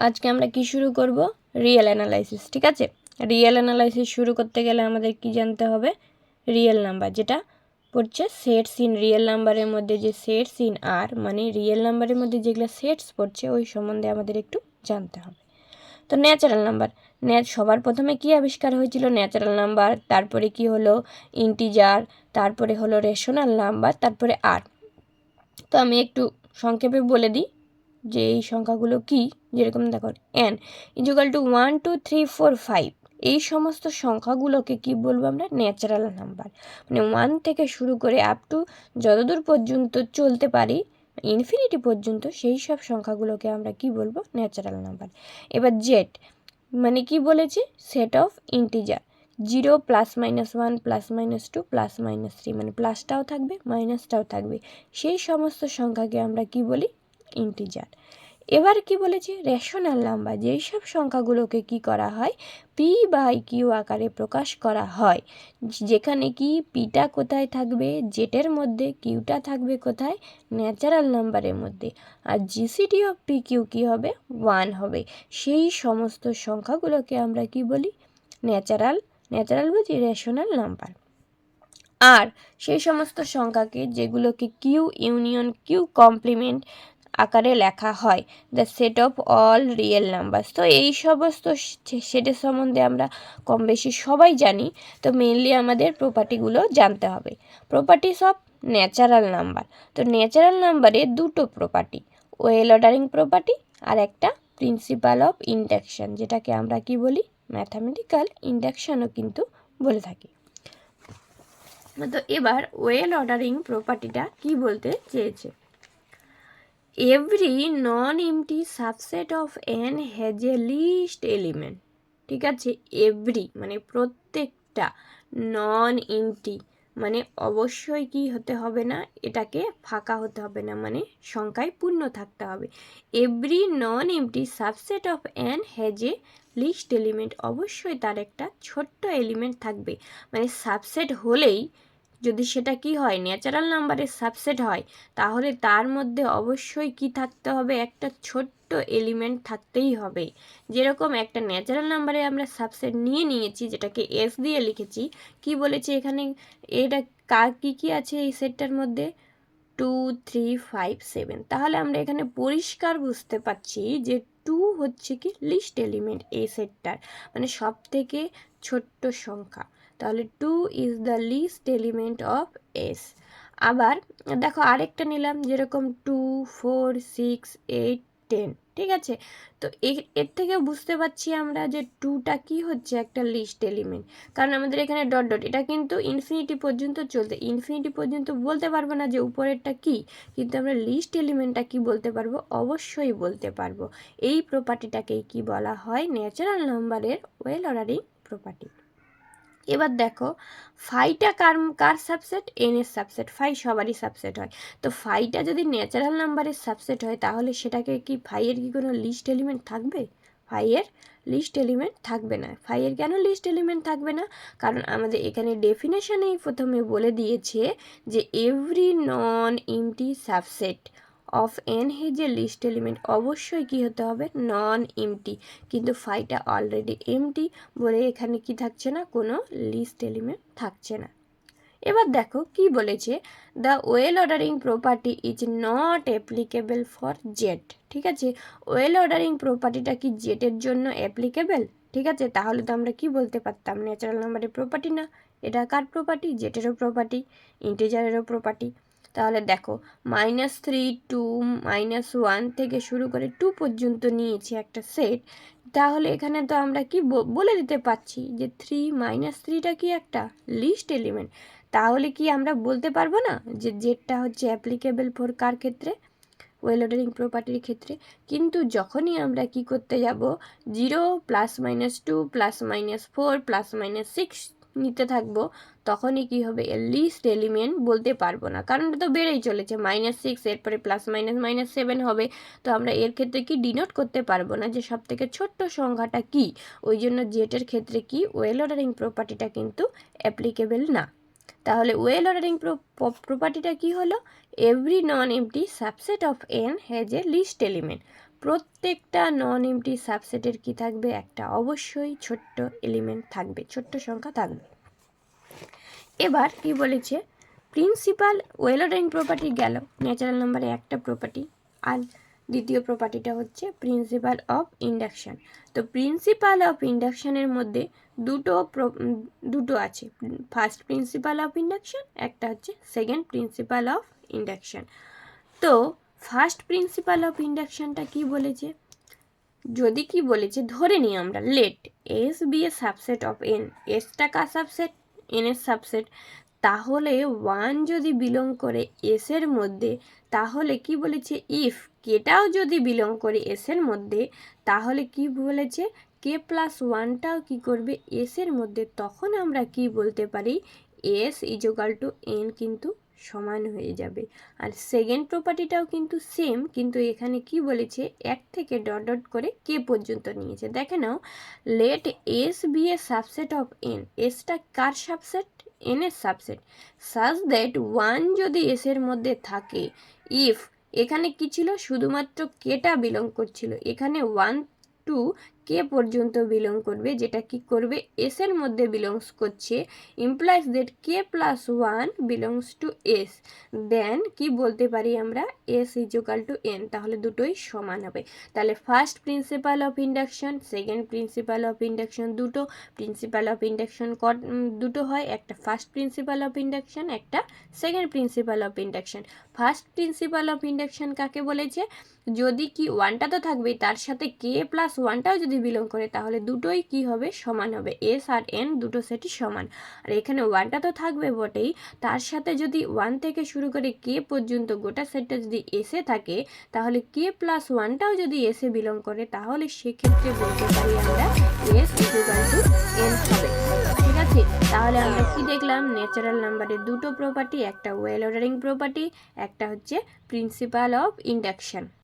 আজকে আমরা কি শুরু করব? Real analysis. ঠিক আছে, রিয়েল অ্যানালাইসিস শুরু করতে গেলে আমাদের কি জানতে হবে? রিয়েল নাম্বার, যেটা পড়ছে সেটস ইন রিয়েল নাম্বারের মধ্যে যে সেটস ইন আর, মানে রিয়েল নাম্বারের মধ্যে যেগুলো সেটস পড়ছে ওই সম্বন্ধে আমাদের একটু জানতে হবে। তো ন্যাচারাল নাম্বার, সবার প্রথমে কি আবিষ্কার হয়েছিল? ন্যাচারাল নাম্বার, তারপরে কি হলো ইন্টিজার, তারপরে হলো রেশনাল নাম্বার, তারপরে আর। তো আমি একটু সংক্ষেপে বলে দিই যে এই সংখ্যাগুলো কি। যেরকম দেখো n ইকুয়াল টু 1 2 3 4 5, এই সমস্ত সংখ্যাগুলোকে কি বলবো আমরা? Natural number. মানে 1 থেকে শুরু করে আপ টু যতদূর পর্যন্ত চলতে পারি ইনফিনিটি পর্যন্ত, সেই সব সংখ্যাগুলোকে আমরা কি বলবো? Natural number. এবার জেড মানে কি বলেছে? সেট অফ ইন্টিজার, 0 +-1 +-2 +-3, মানে প্লাসটাও থাকবে মাইনাসটাও থাকবে, সেই সমস্ত সংখ্যাকে আমরা কি বলি? ইন্টিজার। এবার কি বলেছি? রেশনাল নাম্বার, যেই সব সংখ্যাগুলোকে কি করা হয়? পি বাই কিউ আকারে প্রকাশ করা হয়, যেখানে কি পিটা কোথায় থাকবে? জেটের মধ্যে, কিউটা থাকবে কোথায়? ন্যাচারাল নাম্বারের মধ্যে, আর জিসিটি অফ পি কিউ কী হবে? 1 হবে। সেই সমস্ত সংখ্যাগুলোকে আমরা কি বলি? ন্যাচারাল বুঝি রেশনাল নাম্বার। আর সেই সমস্ত সংখ্যাকে যেগুলোকে কিউ ইউনিয়ন কিউ কমপ্লিমেন্ট আকারে লেখা হয়, the set of all real numbers. তো এই সমস্ত সেটের সম্বন্ধে আমরা কম বেশি সবাই জানি। তো মেইনলি আমাদের প্রপার্টিগুলো জানতে হবে। Properties of natural number. তো ন্যাচারাল নাম্বারে দুটো প্রপার্টি, ওয়েল অর্ডারিং প্রপার্টি আর একটা প্রিন্সিপাল অফ ইন্ডাকশন, যেটাকে আমরা কি বলি? ম্যাথামেটিক্যাল ইন্ডাকশনও কিন্তু বলে থাকি। তো এবার ওয়েল অর্ডারিং প্রপার্টিটা কি বলতে চেয়েছে? Every non empty subset of N has a least element. ঠিক আছে, এভরি মানে প্রত্যেকটা, নন এমটি মানে অবশ্যই কি হতে হবে না? এটাকে ফাঁকা হতে হবে না, মানে সংখ্যায় পূর্ণ থাকতে হবে। Every non empty subset of N has a least element, অবশ্যই তার একটা ছোট্ট এলিমেন্ট থাকবে। মানে সাবসেট হলেই, যদি সেটা কি হয়? ন্যাচারাল নাম্বারের সাবসেট হয়, তাহলে তার মধ্যে অবশ্যই কি থাকতে হবে? একটা ছোট্ট এলিমেন্ট থাকতেই হবে। যেরকম একটা ন্যাচারাল নাম্বারে আমরা সাবসেট নিয়েছি, যেটাকে এস দিয়ে লিখেছি। কি বলেছি এখানে? এটা কার কি আছে এই সেটটার মধ্যে? 2 3 5 7। তাহলে আমরা এখানে পরিষ্কার বুঝতে পারছি যে 2 হচ্ছে কি লিস্ট এলিমেন্ট এই সেটটার, মানে সব থেকে ছোট্ট সংখ্যা। তাহলে 2 is the least element of S. আবার দেখো আরেকটা নিলাম, যেরকম 2 4 6 8 10। ঠিক আছে, তো এর থেকে বুঝতে পারছি আমরা যে 2টা কি হচ্ছে? একটা লিস্ট এলিমেন্ট। কারণ আমাদের এখানে ডট ডট, এটা কিন্তু ইনফিনিটি পর্যন্ত চলতে, ইনফিনিটি পর্যন্ত বলতে পারবো না যে উপরেরটা কি, কিন্তু আমরা লিস্ট এলিমেন্টটা কি বলতে পারবো? অবশ্যই বলতে পারবো। এই প্রপার্টিটাকেই কি বলা হয়? ন্যাচারাল নাম্বারের ওয়েল অর্ডারিং প্রপার্টি। এবার দেখো ফাইটা কার সাবসেট? এন এর সাবসেট। ফাই সবারই সাবসেট হয়। তো ফাইটা যদি ন্যাচারাল নাম্বারের সাবসেট হয়, তাহলে সেটাকে কি ফাইয়ের কি কোনো লিস্ট এলিমেন্ট থাকবে? ফাইয়ের লিস্ট এলিমেন্ট থাকবে না। ফাইয়ের কেন লিস্ট এলিমেন্ট থাকবে না? কারণ আমাদের এখানে ডেফিনেশনেই প্রথমে বলে দিয়েছে যে every non empty subset of N has a least element, অবশ্যই কি হতে হবে? Non empty. কিন্তু ফাইটা অলরেডি এমটি বলে এখানে কি থাকছে না? কোনো লিস্ট এলিমেন্ট থাকছে না। এবার দেখো কি বলেছে? The well ordering property is not applicable for Z. ঠিক আছে, ওয়েল অর্ডারিং প্রপার্টিটা কি জেটের জন্য অ্যাপ্লিকেবল? ঠিক আছে, তাহলে তো আমরা কি বলতে পারতাম? ন্যাচারাল নাম্বারের প্রপার্টি না, এটা কার প্রপার্টি? জেটেরও প্রপার্টি, ইন্টিজারেরও প্রপার্টি। তাহলে দেখো -3 2 -1 থেকে শুরু করে 2 পর্যন্ত নিয়েছি একটা সেট। তাহলে এখানে তো আমরা কি বলে দিতে পারছি যে 3 - 3টা কি একটা লিস্ট এলিমেন্ট। তাহলে কি আমরা বলতে পারবো না যে জেডটা হচ্ছে অ্যাপ্লিকেবল ফর কার ক্ষেত্রে? ওয়েল অর্ডারিং প্রপার্টির ক্ষেত্রে। কিন্তু যখনই আমরা কি করতে যাব, 0 +-2 +-4 +-6 নিতে থাকবো, তখনই কি হবে? এর লিস্ট এলিমেন্ট বলতে পারবো না, কারণ এটা তো বেড়েই চলেছে। -6 এরপরে +-7 হবে। তো আমরা এর ক্ষেত্রে কি ডিনোট করতে পারবো না যে সব থেকে ছোট্ট সংখ্যাটা কি। ওই জন্য জেটের ক্ষেত্রে কি ওয়েল অর্ডারিং প্রপার্টিটা কিন্তু অ্যাপ্লিকেবল না। তাহলে ওয়েল অর্ডারিং প্রপার্টিটা কি হলো? Every non empty subset of N has a least element. প্রত্যেকটা নন এমটি সাবসেটের কি থাকবে, একটা অবশ্যই ছোট্ট এলিমেন্ট থাকবে, ছোট্ট সংখ্যা থাকবে। এবার কি বলেছে, প্রিন্সিপাল ওয়েল অর্ডারিং প্রপার্টি গেল, ন্যাচারাল নাম্বারে একটা প্রপার্টি, আর দ্বিতীয় প্রপার্টিটা হচ্ছে প্রিন্সিপাল অফ ইন্ডাকশান। তো প্রিন্সিপাল অফ ইন্ডাকশানের মধ্যে দুটো আছে, ফার্স্ট প্রিন্সিপাল অফ ইন্ডাকশান, একটা হচ্ছে সেকেন্ড প্রিন্সিপাল অফ ইন্ডাকশান। তো ফার্স্ট প্রিন্সিপাল অফ ইন্ডাকশানটা কি বলেছে, যদি কি বলেছে ধরে নিই আমরা, let S be a subset of N, এসটা কার সাবসেট, এন এর সাবসেট, তাহলে ওয়ান যদি বিলং করে এস এর মধ্যে, তাহলে কি বলেছে ইফ কেটাও যদি বিলং করে এস এর মধ্যে, তাহলে কি বলেছে কে প্লাস ওয়ানটাও কি করবে এস এর মধ্যে, তখন আমরা কি বলতে পারি, এস ইজোকাল টু এন কিন্তু সমান হয়ে যাবে। আর সেকেন্ড প্রপার্টিটাও কিন্তু সেম, কিন্তু এখানে কি বলেছে এক থেকে ডট ডট করে কে পর্যন্ত নিয়েছে। দেখে নাও, let S be a subset of N, এসটা কার সাবসেট, এন এর সাবসেট, সাজ দ্যাট ওয়ান যদি এস এর মধ্যে থাকে, ইফ এখানে কি ছিল শুধুমাত্র কেটা বিলং করছিল, এখানে 1 to কে পর্যন্ত বিলং করবে, যেটা কি করবে এস এর মধ্যে বিলংস করছে, implies that k plus one belongs to S, then কি বলতে পারি আমরা এস ইজুকাল টু এন, তাহলে দুটোই সমান হবে। তাহলে first principle of induction, second principle of induction, দুটো প্রিন্সিপাল অফ ইন্ডাকশন দুটো হয়, একটা ফার্স্ট প্রিন্সিপাল অফ ইন্ডাকশন, একটা second principle of induction. First principle of induction কাকে বলেছে, যদি কি ওয়ানটা তো থাকবেই, তার সাথে কে প্লাস ওয়ানটাও যদি বিলং করে, তাহলে দুটোই কি হবে সমান হবে, এস আর এন দুটো সেটই সমান। আর এখানে ওয়ানটা তো থাকবে বটেই, তার সাথে যদি ওয়ান থেকে শুরু করে কে পর্যন্ত গোটা সেটটা যদি এসে থাকে, তাহলে কে প্লাস ওয়ানটাও যদি এসে বিলং করে, তাহলে সেক্ষেত্রে বলতে পারি আমরা এস ইকুয়াল টু এন হবে। ঠিক আছে, তাহলে আমরা কি দেখলাম, ন্যাচারাল নাম্বারের দুটো প্রপার্টি, একটা ওয়েল অর্ডারিং প্রপার্টি, একটা হচ্ছে প্রিন্সিপাল অফ ইন্ডাকশন।